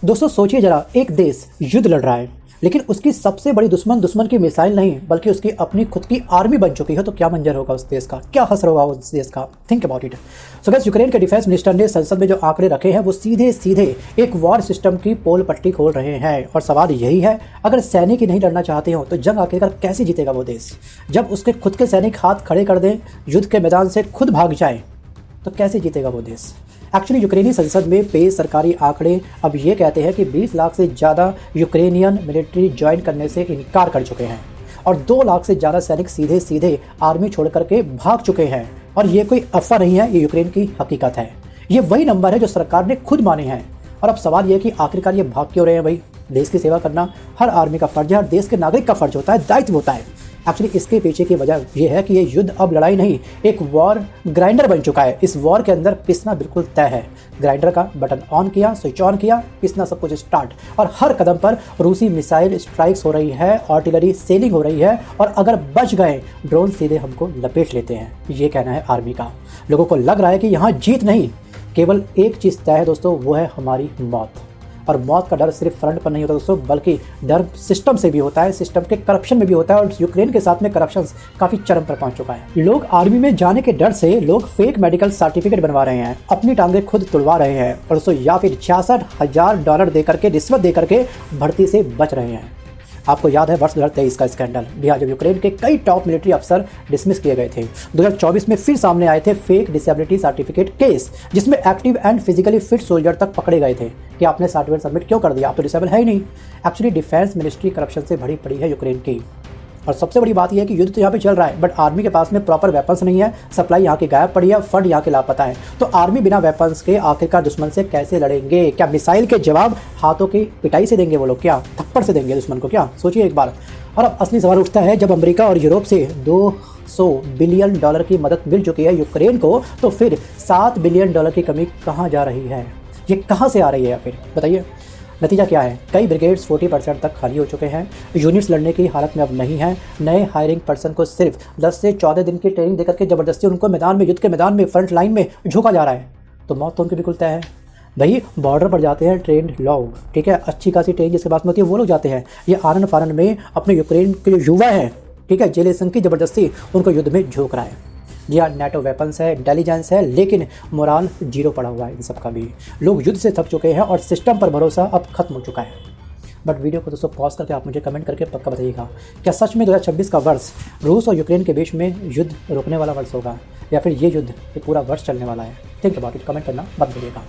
दोस्तों सोचिए जरा, एक देश युद्ध लड़ रहा है लेकिन उसकी सबसे बड़ी दुश्मन की मिसाइल नहीं बल्कि उसकी अपनी खुद की आर्मी बन चुकी है। तो क्या मंजर होगा उस देश का, क्या हसर होगा उस देश का। Think about it. So guys, Ukraine के डिफेंस मिनिस्टर ने संसद में जो आंकड़े रखे हैं वो सीधे सीधे एक वॉर सिस्टम की पोल पट्टी खोल रहे हैं। और सवाल यही है, अगर सैनिक ही नहीं लड़ना चाहते हो तो जंग आखिरकार कैसे जीतेगा वो देश। जब उसके खुद के सैनिक हाथ खड़े कर दें, युद्ध के मैदान से खुद भाग जाएं, तो कैसे जीतेगा वो देश। एक्चुअली यूक्रेनी संसद में पेश सरकारी आंकड़े अब ये कहते हैं कि 20 लाख से ज़्यादा यूक्रेनियन मिलिट्री ज्वाइन करने से इनकार कर चुके हैं और 2 लाख से ज़्यादा सैनिक सीधे सीधे आर्मी छोड़ करके भाग चुके हैं। और ये कोई अफवाह नहीं है, ये यूक्रेन की हकीकत है। ये वही नंबर है जो सरकार ने खुद माने हैं। और अब सवाल ये है कि आखिरकार ये भाग क्यों रहे हैं। भाई, देश की सेवा करना हर आर्मी का फ़र्ज है, हर देश के नागरिक का फ़र्ज होता है, दायित्व होता है। एक्चुअली इसके पीछे की वजह यह है कि ये युद्ध अब लड़ाई नहीं, एक वॉर ग्राइंडर बन चुका है। इस वॉर के अंदर पिसना बिल्कुल तय है। ग्राइंडर का बटन ऑन किया, स्विच ऑन किया, पिसना सब कुछ स्टार्ट। और हर कदम पर रूसी मिसाइल स्ट्राइक्स हो रही है, आर्टिलरी सेलिंग हो रही है और अगर बच गए ड्रोन सीधे हमको लपेट लेते हैं। ये कहना है आर्मी का। लोगों को लग रहा है कि यहाँ जीत नहीं, केवल एक चीज़ तय है दोस्तों, वो है हमारी मौत। और मौत का डर सिर्फ फ्रंट पर नहीं होता दोस्तों, बल्कि डर सिस्टम से भी होता है, सिस्टम के करप्शन में भी होता है। और यूक्रेन के साथ में करप्शन काफ़ी चरम पर पहुंच चुका है। लोग आर्मी में जाने के डर से लोग फेक मेडिकल सर्टिफिकेट बनवा रहे हैं, अपनी टांगें खुद तुड़वा रहे हैं और दोस्तों या फिर $66,000 दे करके, रिश्वत दे करके भर्ती से बच रहे हैं। आपको याद है वर्ष 2023 का स्कैंडल, बिहार जब यूक्रेन के कई टॉप मिलिट्री अफसर डिसमिस किए गए थे। 2024 में फिर सामने आए थे फेक डिसेबिलिटी सर्टिफिकेट केस, जिसमें active and physically fit soldier तक पकड़े गए थे कि आपने सर्टिफिकेट सबमिट क्यों कर दिया, आप तो डिसेबल है ही नहीं। एक्चुअली डिफेंस मिनिस्ट्री करप्शन से भरी पड़ी है यूक्रेन की। और सबसे बड़ी बात यह है कि युद्ध तो यहाँ पे चल रहा है बट आर्मी के पास में प्रॉपर वेपन्स नहीं है, सप्लाई यहाँ की गायब पड़ी है, फंड यहाँ के लापता है। तो आर्मी बिना वेपन्स के आखिरकार दुश्मन से कैसे लड़ेंगे। क्या मिसाइल के जवाब हाथों की पिटाई से देंगे वो लोग, क्या थप्पड़ से देंगे दुश्मन को, क्या सोचिए एक बार। और अब असली सवाल उठता है, जब अमेरिका और यूरोप से $200 बिलियन की मदद मिल चुकी है यूक्रेन को, तो फिर $7 बिलियन की कमी कहाँ जा रही है, ये कहाँ से आ रही है फिर बताइए। नतीजा क्या है, कई ब्रिगेड्स 40% तक खाली हो चुके हैं, यूनिट्स लड़ने की हालत में अब नहीं है। नए हायरिंग पर्सन को सिर्फ 10 से 14 दिन की ट्रेनिंग देकर के ज़बरदस्ती उनको मैदान में, युद्ध के मैदान में, फ्रंट लाइन में झोंका जा रहा है। तो मौत तो उनकी बिल्कुल तय है। भाई, बॉर्डर पर जाते हैं ट्रेंड लोग, ठीक है, अच्छी खासी ट्रेन जिसके पास में होती है वो लोग जाते हैं। ये आनन फानन में अपने यूक्रेन के जो युवा हैं, ठीक है, जेलेसन की ज़बरदस्ती उनको युद्ध में झोंक रहा है। जी हाँ, नेटो वेपन्स है, इंटेलिजेंस है, लेकिन मोराल जीरो पड़ा हुआ है इन सब का भी। लोग युद्ध से थक चुके हैं और सिस्टम पर भरोसा अब खत्म हो चुका है। बट वीडियो को दोस्तों पॉज करके आप मुझे कमेंट करके पक्का बताइएगा, क्या सच में 2026 का वर्ष रूस और यूक्रेन के बीच में युद्ध रुकने वाला वर्ष होगा या फिर ये युद्ध ये पूरा वर्ष चलने वाला है। थिंक अबाउट इट, कमेंट करना मत भूलिएगा।